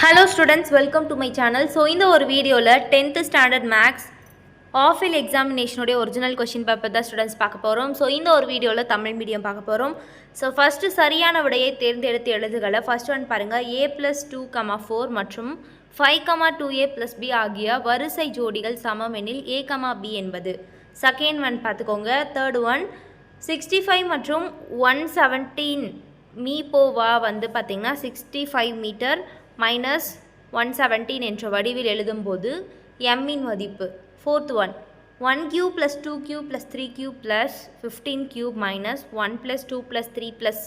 Hello students, welcome to my channel. So இந்த ஒரு வீடியோவில் 10th standard maths ஆஃபில் எக்ஸாமினேஷனுடைய ஒரிஜினல் கொஷின் பேப்பர் தான் ஸ்டூடெண்ட்ஸ் பார்க்க போகிறோம். ஸோ இந்த ஒரு வீடியோவில் தமிழ் மீடியம் பார்க்க போகிறோம். ஸோ ஃபஸ்ட்டு சரியான விடையை தேர்ந்தெடுத்து எழுதுகளை ஃபஸ்ட் ஒன் பாருங்கள். a+2,4 மற்றும் 5,2a+b ஆகிய வரிசை ஜோடிகள் சமம் எனில் a,b என்பது. செகண்ட் ஒன் பார்த்துக்கோங்க. தேர்ட் ஒன் 65 மற்றும் 117 மீப்போவா வந்து பார்த்திங்கன்னா 65 மீட்டர் மைனஸ் 117 என்ற வடிவில் எழுதும்போது எம்மின் மதிப்பு. Fourth one 1 cube plus 2 cube plus 3 cube plus 15 cube minus 1 plus 2 plus 3 plus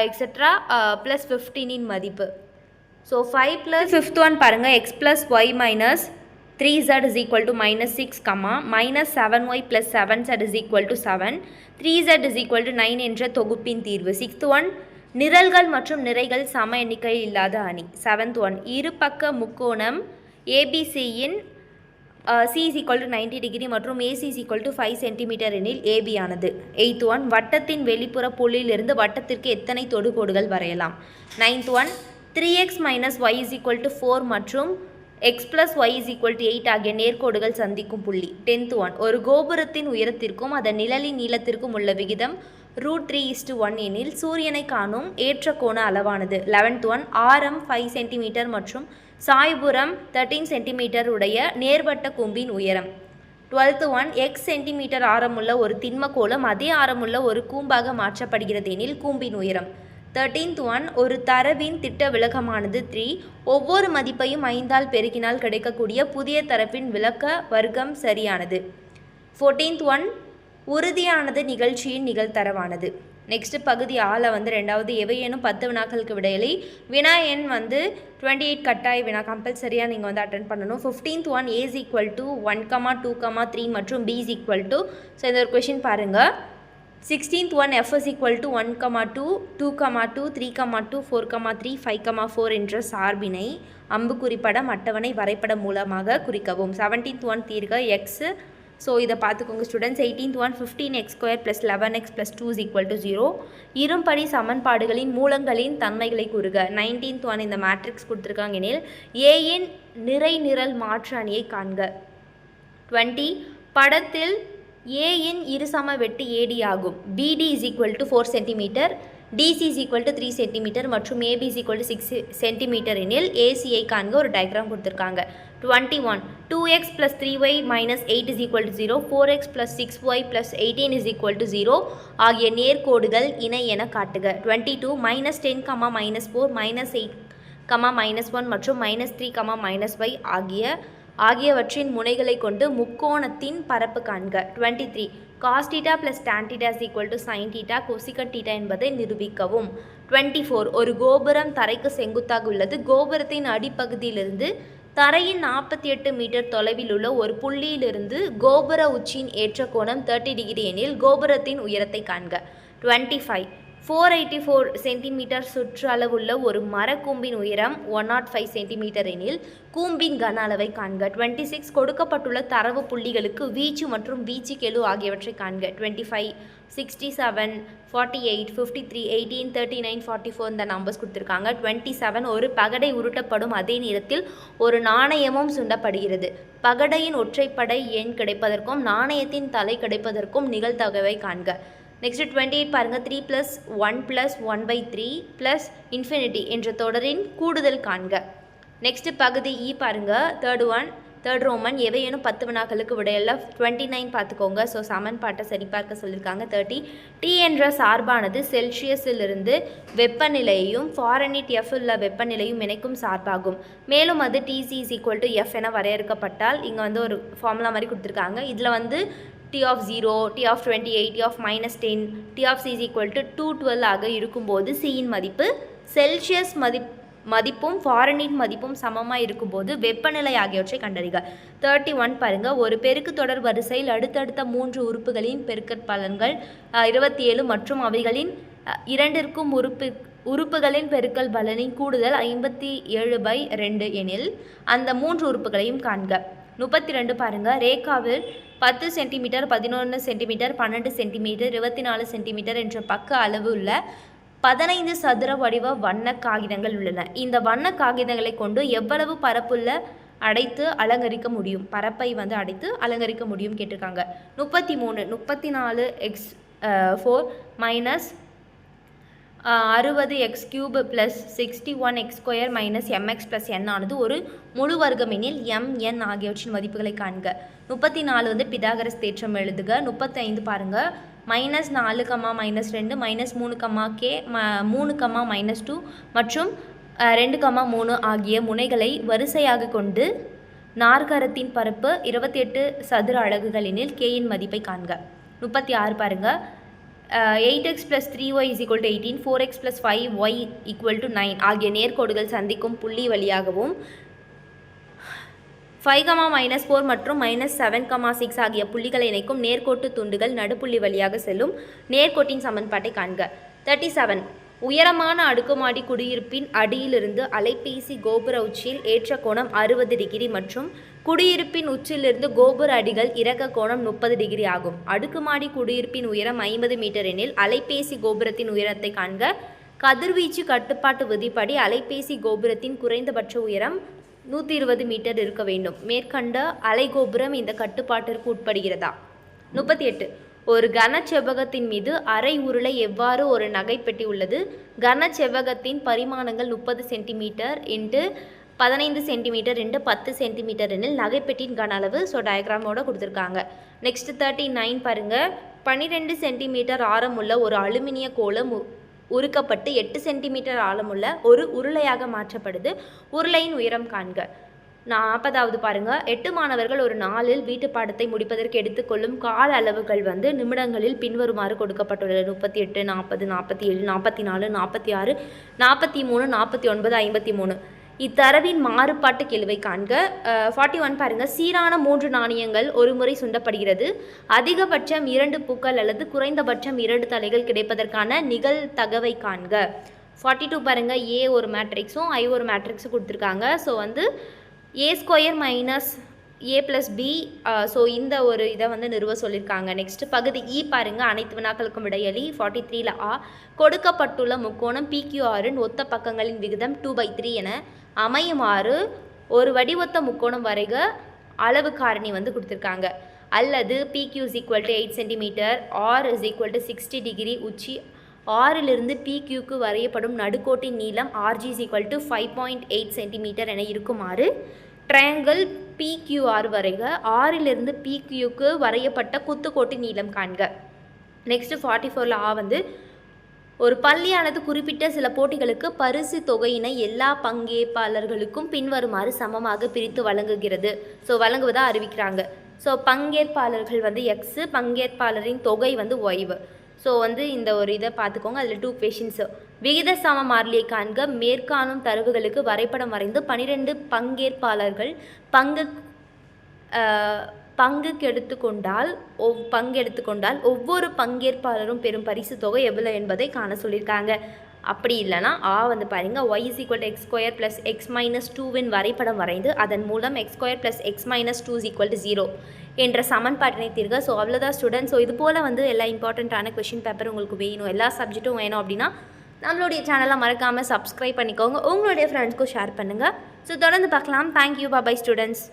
etc. plus 15 இன் மதிப்பு. ஸோ 5 plus ஃபிஃப்த் ஒன் பாருங்கள். x plus y minus 3z is equal to minus 6, minus 7y plus 7z is equal to 7, 3z is equal to 9 என்ற தொகுப்பின் தீர்வு. Sixth one நிரல்கள் மற்றும் நிறைகள் சம எண்ணிக்கை இல்லாத அணி. செவன்த் ஒன் இருபக்க முக்கோணம் ஏபிசியின் C is equal to 90 degree மற்றும் AC is equal to 5 cm எனில் AB ஆனது. எய்த் ஒன் வட்டத்தின் வெளிப்புற புள்ளியிலிருந்து வட்டத்திற்கு எத்தனை தொடுகோடுகள் வரையலாம். Ninth one 3x minus y is equal to 4 மற்றும் x plus y is equal to 8 ஆகிய நேர்கோடுகள் சந்திக்கும் புள்ளி. டென்த் ஒன் ஒரு கோபுரத்தின் உயரத்திற்கும் அதன் நிழலின் நீளத்திற்கும் உள்ள விகிதம் √3:1 எனில் சூரியனை காணும் ஏற்ற கோண அளவானது. 11th ஒன் ஆரம் 5 cm மற்றும் சாய்புறம் 13 cm உடைய நேர்வட்ட கூம்பின் உயரம். 12th ஒன் x சென்டிமீட்டர் ஆரமுள்ள ஒரு திண்மக்கோளம் அதே ஆரமுள்ள ஒரு கூம்பாக மாற்றப்படுகிறது எனில் கூம்பின் உயரம். 13th ஒன் ஒரு தரவின் திட்ட விலக்கமானது 3. ஒவ்வொரு மதிப்பையும் 5ஆல் பெருக்கினால் கிடைக்கக்கூடிய புதிய தரப்பின் விலக்க வர்க்கம் சரியானது. 14th ஒன் உறுதியானது நிகழ்ச்சியின் நிகழ்தரவானது. நெக்ஸ்ட் பகுதி ஆள வந்து ரெண்டாவது எவையேனும் 10 வினாக்களுக்கு விடையளி. வினா எண் வந்து 28 கட்டாய வினா கம்பல்சரியாக நீங்கள் வந்து அட்டன் பண்ணணும். 15th one A is equal to 1, 2, 3 மற்றும் B is equal to. So இந்த ஒரு கொஷின் பாருங்கள். 16th one F is equal to 1, 2, 2, 2, 3, 2, 4, 3, 5, 4 என்ற சார்பினை அம்புக்குறிப்படம் அட்டவணை வரைபடம் மூலமாக குறிக்கவும். 17th ஒன் தீர்க்க எக்ஸ். ஸோ இதை பார்த்துக்கோங்க students. 18th one 15x² + 11x + 2 is equal to 0. இரும்படி சமன்பாடுகளின் மூலங்களின் தன்மைகளை கூறுக. 19th ஒன் இந்த மேட்ரிக்ஸ் கொடுத்துருக்காங்க எனில் ஏயின் நிறை நிரல் மாற்று அணியை காண்க. 20 படத்தில் ஏயின் இருசம வெட்டு AD ஆகும். BD is equal to 4 cm, DC is equal to 3 cm மற்றும் AB is equal to 6 cm எனில் ACயை காண்க. ஒரு டயக்ராம் கொடுத்துருக்காங்க. 21 2x plus 3y minus 8 is equal to 0, 4x plus 6y plus 18 is equal to 0 ஆகிய நேர்கோடுகள் இணை என காட்டுக. 22 minus 10, minus 4, minus 8, minus 1 மற்றும் minus 3, minus 5 ஆகியவற்றின் முனைகளை கொண்டு முக்கோணத்தின் பரப்பு காண்க. 23 cos θ plus tan θ is equal to sin θ cosecant θ என்பதை நிரூபிக்கவும். 24 ஒரு கோபுரம் தரைக்கு செங்குத்தாக உள்ளது. கோபுரத்தின் அடிப்பகுதியிலிருந்து தரையின் 48 மீட்டர் தொலைவில் உள்ள ஒரு புள்ளியிலிருந்து கோபுர உச்சியின் ஏற்ற கோணம் 30 டிகிரி எனில் கோபுரத்தின் உயரத்தை காண்க. 25 484 சென்டிமீட்டர் சுற்றளவுள்ள ஒரு மரக்கூம்பின் உயரம் 105 சென்டிமீட்டர் எனில் கூம்பின் கன அளவை காண்க. 26 கொடுக்கப்பட்டுள்ள தரவு புள்ளிகளுக்கு வீச்சு மற்றும் வீச்சு கெழு ஆகியவற்றை காண்க. 25 67 48 53 18 39 44 இந்த நம்பர்ஸ் கொடுத்துருக்காங்க. 27 ஒரு பகடை உருட்டப்படும் அதே நேரத்தில் ஒரு நாணயமும் சுண்டப்படுகிறது. பகடையின் ஒற்றைப்படை எண் கிடைப்பதற்கும் நாணயத்தின் தலை கிடைப்பதற்கும் நிகழ்தகவை காண்க. நெக்ஸ்ட் 28 பாருங்கள். 3 + 1 + 1/3 + இன்ஃபினிட்டி என்ற தொடரின் கூடுதல் காண்க. நெக்ஸ்ட் பகுதி இ பாருங்கள். தேர்ட் ரோமன் எவையேனும் 10 வினாக்களுக்கு விடையல்ல. 29 பார்த்துக்கோங்க. ஸோ சமன்பாட்டை சரிபார்க்க சொல்லியிருக்காங்க. 30 T என்ற சார்பானது செல்சியஸிலிருந்து வெப்பநிலையையும் ஃபாரன்ஹீட் F உள்ள வெப்பநிலையும் இணைக்கும் சார்பாகும். மேலும் அது TC is equal to F என வரையறுக்கப்பட்டால் இங்கே வந்து ஒரு ஃபார்முலா மாதிரி கொடுத்துருக்காங்க. இதில் வந்து T of 0, T of 28, T of -10, T of C is equal to 212 ஆக இருக்கும்போது Cயின் மதிப்பு செல்சியஸ் மதிப்பும் ஃபாரன்ஹீட் மதிப்பும் சமமாக இருக்கும்போது வெப்பநிலை ஆகியவற்றை கண்டறிக. 31 பாருங்கள். ஒரு பெருக்கு தொடர் வரிசையில் அடுத்தடுத்த 3 உறுப்புகளின் பெருக்கற்பலன்கள் 27 மற்றும் அவைகளின் இரண்டிற்கும் உறுப்புகளின் பெருக்கல் பலனின் கூடுதல் 57/2 எனில் அந்த 3 உறுப்புகளையும் காண்க. 32 பாருங்கள். ரேகாவில் 10 சென்டிமீட்டர் 11 சென்டிமீட்டர் 12 சென்டிமீட்டர் 24 சென்டிமீட்டர் என்ற பக்க அளவு உள்ள 15 சதுர வடிவ வண்ண காகிதங்கள் உள்ளன. இந்த வண்ண காகிதங்களை கொண்டு எவ்வளவு பரப்புள்ள அடைத்து அலங்கரிக்க முடியும்? பரப்பை வந்து அடைத்து அலங்கரிக்க முடியும் கேட்டிருக்காங்க. 33 34 x 4 minus 60 x cube plus 61 x square minus mx plus n ஆனது ஒரு முழு வர்க்கமெனில் mn ஆகியவற்றின் மதிப்புகளை காண்க. 34 வந்து பிதாகரஸ் தேற்றம் எழுதுக. 35 பாருங்கள். -4, -2, -3, k 3, -2 மற்றும் 2, 3 ஆகிய முனைகளை வரிசையாக கொண்டு நாற்கரத்தின் பரப்பு 28 சதுர அலகுகளெனில் k இன் மதிப்பை காண்க. 36 பாருங்கள். 8x + 3y = 18, 4x + 5y = 9 ஆகிய நேர்கோடுகள் சந்திக்கும் புள்ளி வழியாகவும் 5, -4 மற்றும் -7, 6 ஆகிய புள்ளிகளை இணைக்கும் நேர்கோட்டு துண்டுகள் நடுப்புள்ளி வழியாக செல்லும் நேர்கோட்டின் சமன்பாட்டை காண்க. 37 உயரமான அடுக்குமாடி குடியிருப்பின் அடியிலிருந்து அலைபேசி கோபுர உச்சியில் ஏற்ற கோணம் 60 டிகிரி மற்றும் குடியிருப்பின் உச்சியிலிருந்து கோபுர அடிகள் இறக்க கோணம் 30 டிகிரி ஆகும். அடுக்குமாடி குடியிருப்பின் உயரம் 50 மீட்டர் எனில் அலைபேசி கோபுரத்தின் உயரத்தை காண்க. கதிர்வீச்சு கட்டுப்பாட்டு விதிப்படி அலைபேசி கோபுரத்தின் குறைந்தபட்ச உயரம் 120 மீட்டர் இருக்க வேண்டும். மேற்கண்ட அலைகோபுரம் இந்த கட்டுப்பாட்டிற்கு உட்படுகிறதா? 38 ஒரு கனச்செவ்வகத்தின் மீது அரை உருளை எவ்வாறு ஒரு நகைப்பெட்டி உள்ளது. கனச்செவ்வகத்தின் பரிமாணங்கள் 30 சென்டிமீட்டர் × 15 சென்டிமீட்டர் × 10 சென்டிமீட்டர் எனில் நகைப்பெட்டியின் கன அளவு. ஸோ டயக்ராமோட கொடுத்துருக்காங்க. நெக்ஸ்ட் 39 பாருங்கள். 12 சென்டிமீட்டர் ஆரமுள்ள ஒரு அலுமினிய கோலம் உருக்கப்பட்டு 8 சென்டிமீட்டர் ஆழமுள்ள ஒரு உருளையாக மாற்றப்படுது. உருளையின் உயரம் காண்க. 40வது பாருங்கள். 8 மாணவர்கள் ஒரு நாளில் வீட்டு பாடத்தை முடிப்பதற்கு எடுத்துக்கொள்ளும் கால அளவுகள் வந்து நிமிடங்களில் பின்வருமாறு கொடுக்கப்பட்டுள்ளது. 38, 40, 47, 44, 46, 43, 49, 53. இத்தரவின் மாறுபாட்டு கெழுவை காண்க. 41 பாருங்கள். சீரான 3 நாணயங்கள் ஒரு முறை சுண்டப்படுகிறது. அதிகபட்சம் 2 பூக்கள் அல்லது குறைந்தபட்சம் 2 தலைகள் கிடைப்பதற்கான நிகழ்தகவை காண்க. 42 பாருங்கள். ஏ ஒரு மேட்ரிக்ஸும் ஐ ஒரு மேட்ரிக்ஸும் கொடுத்துருக்காங்க. ஸோ வந்து a² - a + b. ஸோ இந்த ஒரு இதை வந்து நிறுவ சொல்லியிருக்காங்க. நெக்ஸ்ட் பகுதி இ பாருங்கள். அனைத்து வினாக்களுக்கும் விடையளி. 43 ஆ கொடுக்கப்பட்டுள்ள முக்கோணம் PQRன் ஒத்த பக்கங்களின் விகிதம் 2/3 என அமையுமாறு ஒரு வடிவொத்த முக்கோணம் வரைக. அளவு காரணி வந்து கொடுத்துருக்காங்க. அல்லது PQ = 8 சென்டிமீட்டர், R = 60 டிகிரி, உச்சி ஆறிலிருந்து PQக்கு வரையப்படும் நடுக்கோட்டின் நீளம் RG = 5.8 சென்டிமீட்டர் என இருக்குமாறு ட்ரையாங்கிள் PQR வரைக. ஆறிலிருந்து PQக்கு வரையப்பட்ட குத்துக்கோட்டின் நீளம் காண்க. நெக்ஸ்ட் 44 ஆ வந்து ஒரு பள்ளியானது குறிப்பிட்ட சில போட்டிகளுக்கு பரிசு தொகையினை எல்லா பங்கேற்பாளர்களுக்கும் பின்வருமாறு சமமாக பிரித்து வழங்குகிறது. ஸோ வழங்குவதாக அறிவிக்கிறாங்க. ஸோ பங்கேற்பாளர்கள் வந்து X, பங்கேற்பாளரின் தொகை வந்து Y. ஸோ வந்து இந்த ஒரு இதை பார்த்துக்கோங்க. அதில் 2 கொஷின்ஸு. விகித சம மாறிலியை காண்க. மேற்காணும் தரவுகளுக்கு வரைபடம் வரைந்து 12 பங்கேற்பாளர்கள் பங்கெடுத்துக்கொண்டால் ஒவ்வொரு பங்கேற்பாளரும் பெறும் பரிசு தொகை எவ்வளவு என்பதை காண சொல்லியிருக்காங்க. அப்படி இல்லைனா ஆ வந்து பாருங்கள். y = x² + x - 2வின் வரைபடம் வரைந்து அதன் மூலம் x² + x - 2 = 0 என்ற சமன்பாட்டினை தீர்க. ஸோ அவ்வளோதான் ஸ்டூடெண்ட்ஸ். ஸோ இது போல் வந்து எல்லா இம்பார்ட்டண்ட்டான கொஷின் பேப்பர் உங்களுக்கு வேணும், எல்லா சப்ஜெக்ட்டும் வேணும் அப்படின்னா நம்மளுடைய சேனலை மறக்காமல் சப்ஸ்கிரைப் பண்ணிக்கோங்க. உங்களுடைய ஃப்ரெண்ட்ஸ்க்கும் ஷேர் பண்ணுங்கள். ஸோ தொடர்ந்து பார்க்கலாம். தேங்க்யூ. பாய் ஸ்டூடெண்ட்ஸ்.